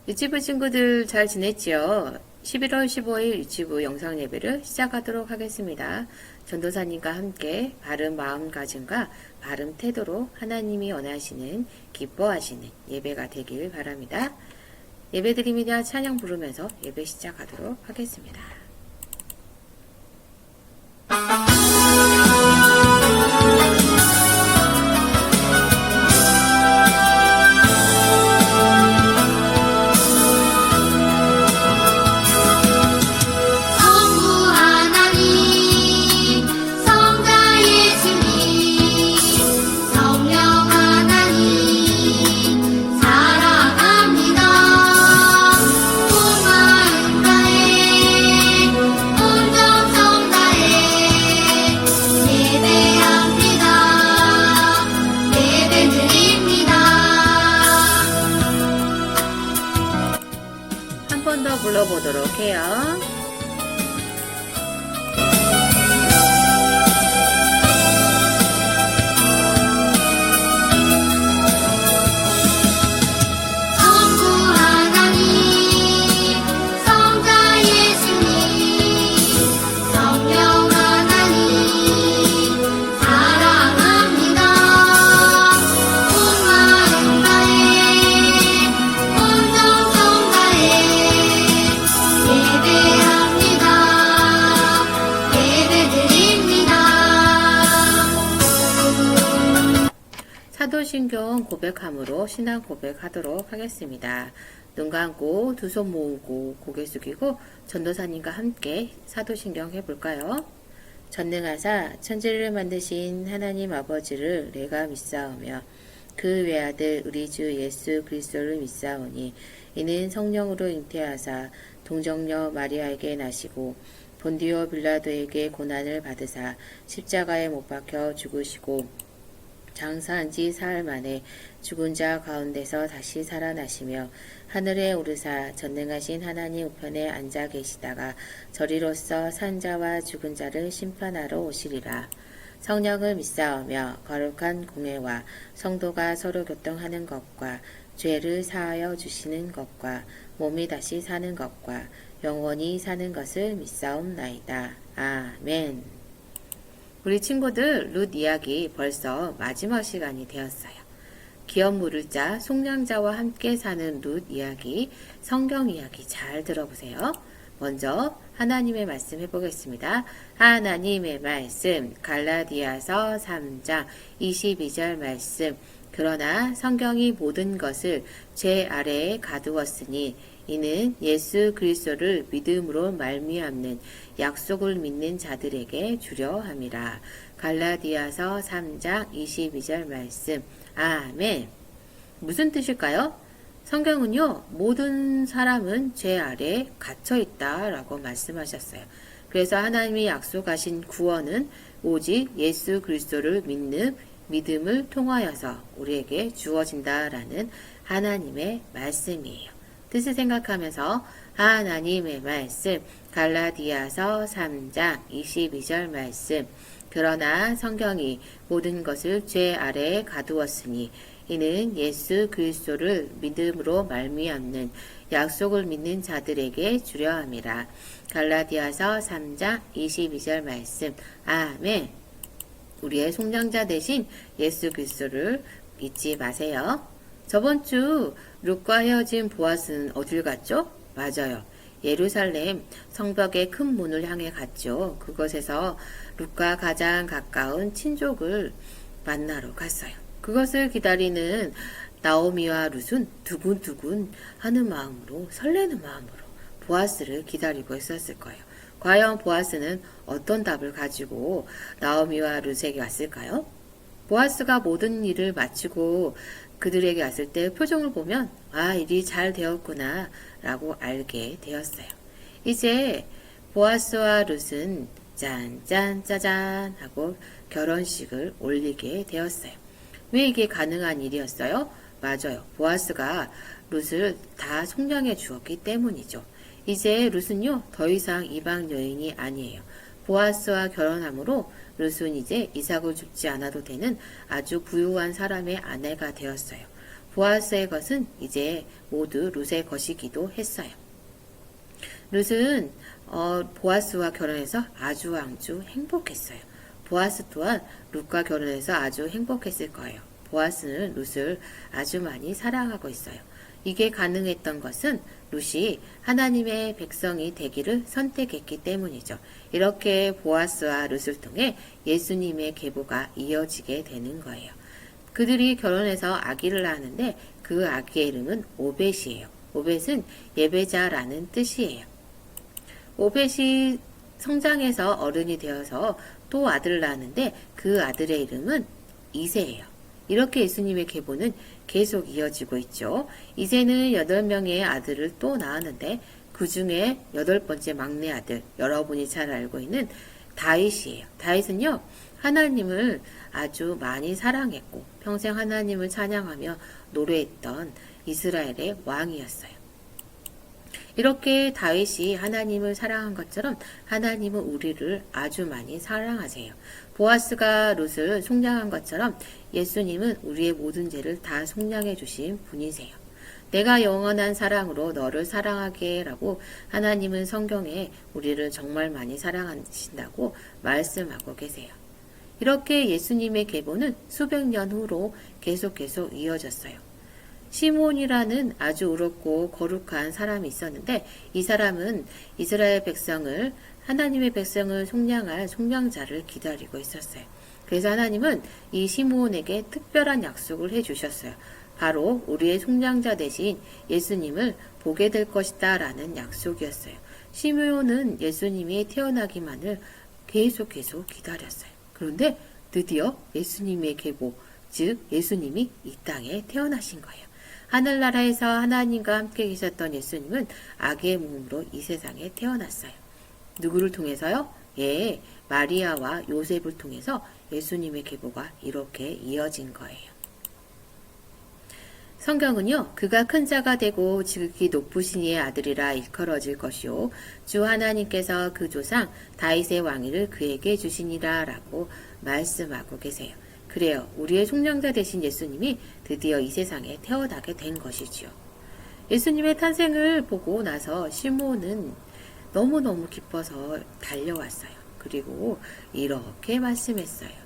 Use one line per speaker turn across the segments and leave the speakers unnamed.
유치부 친구들 잘 지냈지요? 11월 15일 유치부 영상 예배를 시작하도록 하겠습니다. 전도사님과 함께 바른 마음가짐과 바른 태도로 하나님이 원하시는 기뻐하시는 예배가 되길 바랍니다. 예배드립니다. 찬양 부르면서 예배 시작하도록 하겠습니다. 한 번 더 불러보도록 해요. 사도신경 고백함으로 신앙 고백하도록 하겠습니다. 눈 감고 두 손 모으고 고개 숙이고 전도사님과 함께 사도신경 해볼까요? 전능하사 천지를 만드신 하나님 아버지를 내가 믿사오며 그 외아들 우리 주 예수 그리스도를 믿사오니 이는 성령으로 잉태하사 동정녀 마리아에게 나시고 본디오 빌라도에게 고난을 받으사 십자가에 못 박혀 죽으시고 장사한 지 사흘 만에 죽은 자 가운데서 다시 살아나시며 하늘에 오르사 전능하신 하나님 우편에 앉아 계시다가 저리로서 산 자와 죽은 자를 심판하러 오시리라. 성령을 믿사오며 거룩한 공회와 성도가 서로 교통하는 것과 죄를 사하여 주시는 것과 몸이 다시 사는 것과 영원히 사는 것을 믿사옵나이다. 아멘. 우리 친구들 룻 이야기 벌써 마지막 시간이 되었어요. 기업 물을 자, 속량자와 함께 사는 룻 이야기, 성경 이야기 잘 들어보세요. 먼저 하나님의 말씀 해보겠습니다. 하나님의 말씀, 갈라디아서 3장 22절 말씀. 그러나 성경이 모든 것을 죄 아래에 가두었으니 이는 예수 그리스도를 믿음으로 말미암는 약속을 믿는 자들에게 주려 함이라. 갈라디아서 3장 22절 말씀. 아멘. 무슨 뜻일까요? 성경은요, 모든 사람은 죄 아래에 갇혀 있다라고 말씀하셨어요. 그래서 하나님이 약속하신 구원은 오직 예수 그리스도를 믿는 믿음을 통하여서 우리에게 주어진다라는 하나님의 말씀이에요. 뜻을 생각하면서 하나님의 말씀, 갈라디아서 3장 22절 말씀. 그러나 성경이 모든 것을 죄 아래에 가두었으니 이는 예수 그리스도를 믿음으로 말미암는 약속을 믿는 자들에게 주려 함이라. 갈라디아서 3장 22절 말씀. 아멘. 우리의 속량자 대신 예수 그리스도를 잊지 마세요. 저번 주 룻과 헤어진 보아스는 어딜 갔죠? 맞아요. 예루살렘 성벽의 큰 문을 향해 갔죠. 그곳에서 룻과 가장 가까운 친족을 만나러 갔어요. 그것을 기다리는 나오미와 룻은 두근두근 하는 마음으로, 설레는 마음으로 보아스를 기다리고 있었을 거예요. 과연 보아스는 어떤 답을 가지고 나오미와 룻에게 왔을까요? 보아스가 모든 일을 마치고 그들에게 왔을 때 표정을 보면 일이 잘 되었구나 라고 알게 되었어요. 이제 보아스와 룻은 짠짠 짜잔 하고 결혼식을 올리게 되었어요. 왜 이게 가능한 일이었어요? 맞아요. 보아스가 룻을 다 속량해 주었기 때문이죠. 이제 룻은요, 더 이상 이방 여인이 아니에요. 보아스와 결혼함으로 룻은 이제 이삭을 줍지 않아도 되는 아주 부유한 사람의 아내가 되었어요. 보아스의 것은 이제 모두 룻의 것이기도 했어요. 룻은 보아스와 결혼해서 아주 행복했어요. 보아스 또한 룻과 결혼해서 아주 행복했을 거예요. 보아스는 룻을 아주 많이 사랑하고 있어요. 이게 가능했던 것은 룻이 하나님의 백성이 되기를 선택했기 때문이죠. 이렇게 보아스와 룻을 통해 예수님의 계보가 이어지게 되는 거예요. 그들이 결혼해서 아기를 낳았는데 그 아기의 이름은 오벳이에요. 오벳은 예배자라는 뜻이에요. 오벳이 성장해서 어른이 되어서 또 아들을 낳았는데 그 아들의 이름은 이새예요. 이렇게 예수님의 계보는 계속 이어지고 있죠. 이새는 8명의 아들을 또 낳았는데 그 중에 8번째 막내 아들, 여러분이 잘 알고 있는 다윗이에요. 다윗은요, 하나님을 아주 많이 사랑했고 평생 하나님을 찬양하며 노래했던 이스라엘의 왕이었어요. 이렇게 다윗이 하나님을 사랑한 것처럼 하나님은 우리를 아주 많이 사랑하세요. 보아스가 룻을 속량한 것처럼 예수님은 우리의 모든 죄를 다 속량해 주신 분이세요. 내가 영원한 사랑으로 너를 사랑하게 라고 하나님은 성경에 우리를 정말 많이 사랑하신다고 말씀하고 계세요. 이렇게 예수님의 계보는 수백 년 후로 계속 이어졌어요. 시몬이라는 아주 의롭고 거룩한 사람이 있었는데 이 사람은 이스라엘 백성을 하나님의 백성을 속량할 속량자를 기다리고 있었어요. 그래서 하나님은 이 시몬에게 특별한 약속을 해주셨어요. 바로 우리의 속량자 대신 예수님을 보게 될 것이다 라는 약속이었어요. 시몬은 예수님이 태어나기만을 계속 기다렸어요. 그런데 드디어 예수님의 계보, 즉 예수님이 이 땅에 태어나신 거예요. 하늘나라에서 하나님과 함께 계셨던 예수님은 아기의 몸으로 이 세상에 태어났어요. 누구를 통해서요? 마리아와 요셉을 통해서 예수님의 계보가 이렇게 이어진 거예요. 성경은요, 그가 큰 자가 되고 지극히 높으신 이의 아들이라 일컬어질 것이요 주 하나님께서 그 조상 다윗의 왕위를 그에게 주시니라 라고 말씀하고 계세요. 그래요. 우리의 속량자 되신 예수님이 드디어 이 세상에 태어나게 된 것이지요. 예수님의 탄생을 보고 나서 시몬은 너무너무 기뻐서 달려왔어요. 그리고 이렇게 말씀했어요.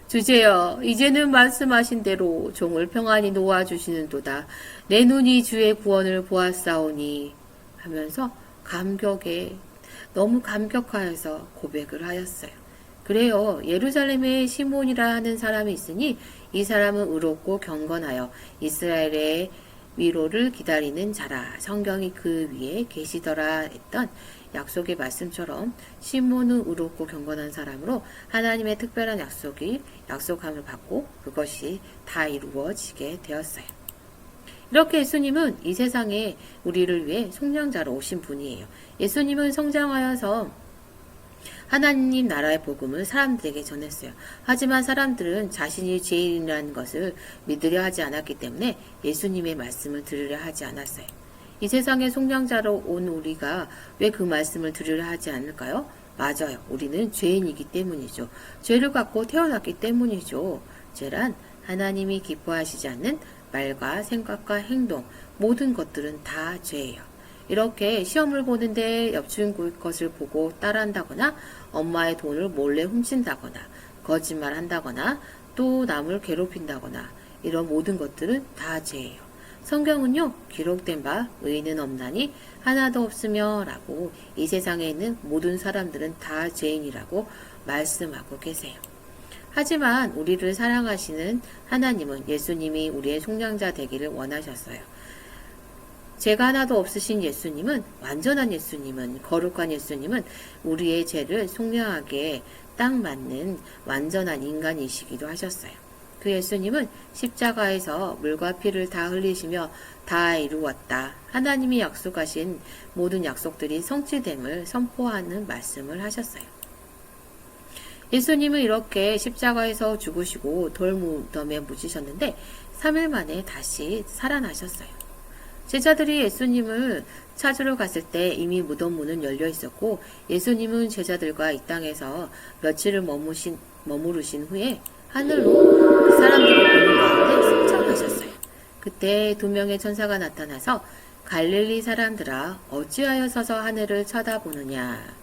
주제여, 이제는 말씀하신 대로 종을 평안히 놓아주시는도다. 내 눈이 주의 구원을 보았사오니 하면서 너무 감격하여서 고백을 하였어요. 그래요. 예루살렘에 시몬이라 하는 사람이 있으니 이 사람은 의롭고 경건하여 이스라엘의 위로를 기다리는 자라. 성경이 그 위에 계시더라 했던 약속의 말씀처럼 시몬은 의롭고 경건한 사람으로 하나님의 특별한 약속함을 받고 그것이 다 이루어지게 되었어요. 이렇게 예수님은 이 세상에 우리를 위해 속량자로 오신 분이에요. 예수님은 성장하여서 하나님 나라의 복음을 사람들에게 전했어요. 하지만 사람들은 자신이 죄인이라는 것을 믿으려 하지 않았기 때문에 예수님의 말씀을 들으려 하지 않았어요. 이 세상에 속량자로 온 우리가 왜 그 말씀을 들으려 하지 않을까요? 맞아요. 우리는 죄인이기 때문이죠. 죄를 갖고 태어났기 때문이죠. 죄란 하나님이 기뻐하시지 않는 말과 생각과 행동, 모든 것들은 다 죄예요. 이렇게 시험을 보는데 옆주인 것을 보고 따라한다거나 엄마의 돈을 몰래 훔친다거나 거짓말한다거나 또 남을 괴롭힌다거나 이런 모든 것들은 다 죄예요. 성경은요, 기록된 바 의인은 없나니 하나도 없으며 라고 이 세상에 있는 모든 사람들은 다 죄인이라고 말씀하고 계세요. 하지만 우리를 사랑하시는 하나님은 예수님이 우리의 속량자 되기를 원하셨어요. 죄가 하나도 없으신 예수님은, 완전한 예수님은, 거룩한 예수님은 우리의 죄를 속량하게 딱 맞는 완전한 인간이시기도 하셨어요. 그 예수님은 십자가에서 물과 피를 다 흘리시며 다 이루었다. 하나님이 약속하신 모든 약속들이 성취됨을 선포하는 말씀을 하셨어요. 예수님은 이렇게 십자가에서 죽으시고 돌무덤에 묻히셨는데 3일 만에 다시 살아나셨어요. 제자들이 예수님을 찾으러 갔을 때 이미 무덤 문은 열려 있었고 예수님은 제자들과 이 땅에서 며칠을 머무르신 후에 하늘로 사람들이 보는 가운데 승천하셨어요. 그때 두 명의 천사가 나타나서 갈릴리 사람들아 어찌하여 서서 하늘을 쳐다보느냐.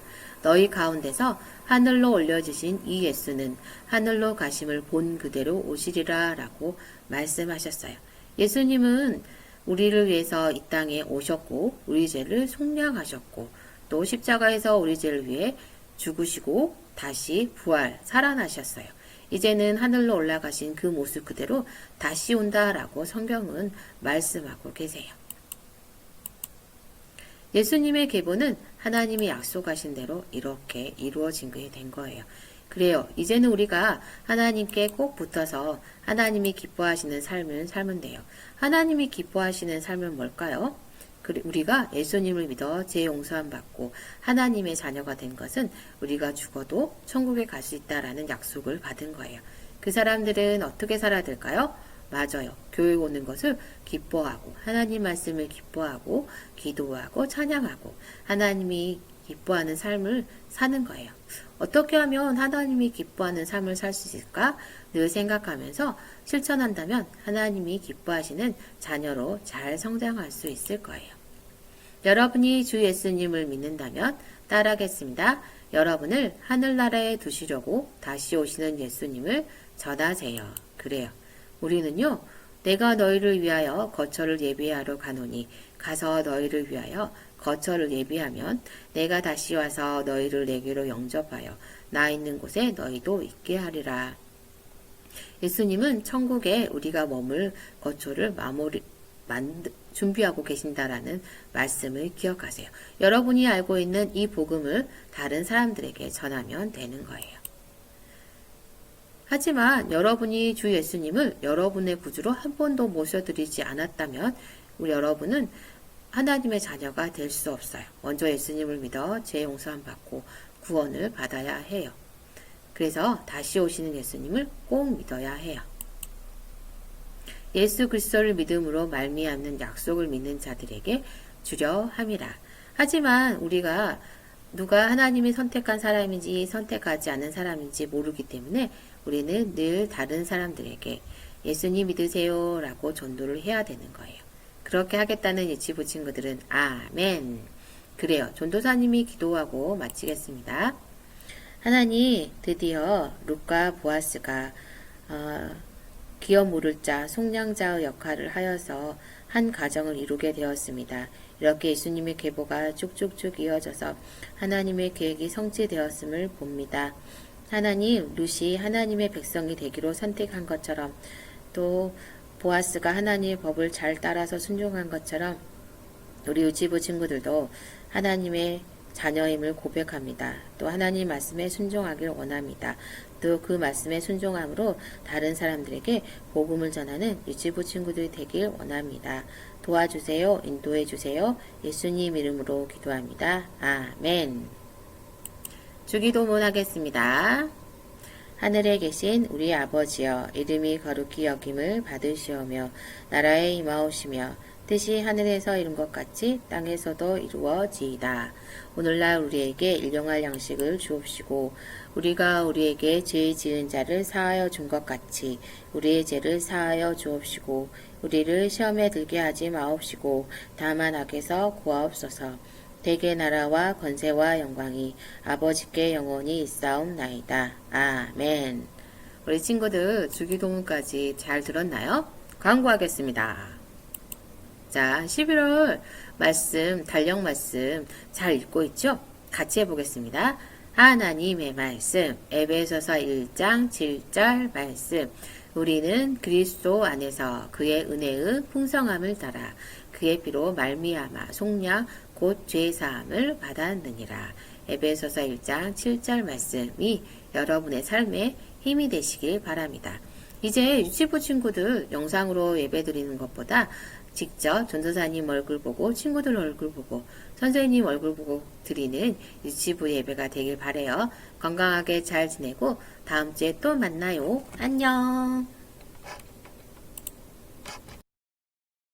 너희 가운데서 하늘로 올려지신 이 예수는 하늘로 가심을 본 그대로 오시리라 라고 말씀하셨어요. 예수님은 우리를 위해서 이 땅에 오셨고 우리 죄를 속량하셨고 또 십자가에서 우리 죄를 위해 죽으시고 다시 부활 살아나셨어요. 이제는 하늘로 올라가신 그 모습 그대로 다시 온다라고 성경은 말씀하고 계세요. 예수님의 계보는 하나님이 약속하신 대로 이렇게 이루어진 게 된 거예요. 그래요. 이제는 우리가 하나님께 꼭 붙어서 하나님이 기뻐하시는 삶을 살면 돼요. 하나님이 기뻐하시는 삶은 뭘까요? 우리가 예수님을 믿어 죄 용서함 받고 하나님의 자녀가 된 것은 우리가 죽어도 천국에 갈 수 있다라는 약속을 받은 거예요. 그 사람들은 어떻게 살아야 될까요? 맞아요. 교회 오는 것을 기뻐하고 하나님 말씀을 기뻐하고 기도하고 찬양하고 하나님이 기뻐하는 삶을 사는 거예요. 어떻게 하면 하나님이 기뻐하는 삶을 살 수 있을까? 늘 생각하면서 실천한다면 하나님이 기뻐하시는 자녀로 잘 성장할 수 있을 거예요. 여러분이 주 예수님을 믿는다면 따라하겠습니다. 여러분을 하늘나라에 두시려고 다시 오시는 예수님을 전하세요. 그래요. 우리는요, 내가 너희를 위하여 거처를 예비하러 가노니 가서 너희를 위하여 거처를 예비하면 내가 다시 와서 너희를 내게로 영접하여 나 있는 곳에 너희도 있게 하리라. 예수님은 천국에 우리가 머물 거처를 준비하고 계신다라는 말씀을 기억하세요. 여러분이 알고 있는 이 복음을 다른 사람들에게 전하면 되는 거예요. 하지만 여러분이 주 예수님을 여러분의 구주로 한 번도 모셔드리지 않았다면 우리 여러분은 하나님의 자녀가 될 수 없어요. 먼저 예수님을 믿어 죄 용서함 받고 구원을 받아야 해요. 그래서 다시 오시는 예수님을 꼭 믿어야 해요. 예수 그리스도를 믿음으로 말미암는 약속을 믿는 자들에게 주려 함이라. 하지만 우리가 누가 하나님이 선택한 사람인지 선택하지 않은 사람인지 모르기 때문에 우리는 늘 다른 사람들에게 예수님 믿으세요 라고 전도를 해야 되는 거예요. 그렇게 하겠다는 유치부 친구들은 아멘. 그래요. 전도사님이 기도하고 마치겠습니다. 하나님, 드디어 룻과 보아스가 기업 모를 자, 속량자의 역할을 하여서 한 가정을 이루게 되었습니다. 이렇게 예수님의 계보가 쭉쭉쭉 이어져서 하나님의 계획이 성취되었음을 봅니다. 하나님, 룻이 하나님의 백성이 되기로 선택한 것처럼 또 보아스가 하나님의 법을 잘 따라서 순종한 것처럼 우리 유치부 친구들도 하나님의 자녀임을 고백합니다. 또 하나님 말씀에 순종하길 원합니다. 또 그 말씀에 순종함으로 다른 사람들에게 복음을 전하는 유치부 친구들이 되길 원합니다. 도와주세요. 인도해 주세요. 예수님 이름으로 기도합니다. 아멘. 주기도문 하겠습니다. 하늘에 계신 우리 아버지여, 이름이 거룩히 여김을 받으시오며 나라에 임하오시며 뜻이 하늘에서 이룬 것 같이 땅에서도 이루어지이다. 오늘날 우리에게 일용할 양식을 주옵시고 우리가 우리에게 죄 지은 자를 사하여 준 것 같이 우리의 죄를 사하여 주옵시고 우리를 시험에 들게 하지 마옵시고 다만 악에서 구하옵소서. 대개 나라와 권세와 영광이 아버지께 영원히 있사옵나이다. 아멘. 우리 친구들 주기도문까지 잘 들었나요? 광고하겠습니다. 자, 11월 말씀, 달력 말씀 잘 읽고 있죠? 같이 해보겠습니다. 하나님의 말씀, 에베소서 1장 7절 말씀. 우리는 그리스도 안에서 그의 은혜의 풍성함을 따라 그의 피로 말미암아 속량 곧 죄사함을 받았느니라. 에베소서 1장 7절 말씀이 여러분의 삶에 힘이 되시길 바랍니다. 이제 유치부 친구들 영상으로 예배드리는 것보다 직접 전도사님 얼굴 보고 친구들 얼굴 보고 선생님 얼굴 보고 드리는 유치부 예배가 되길 바래요. 건강하게 잘 지내고 다음 주에 또 만나요. 안녕.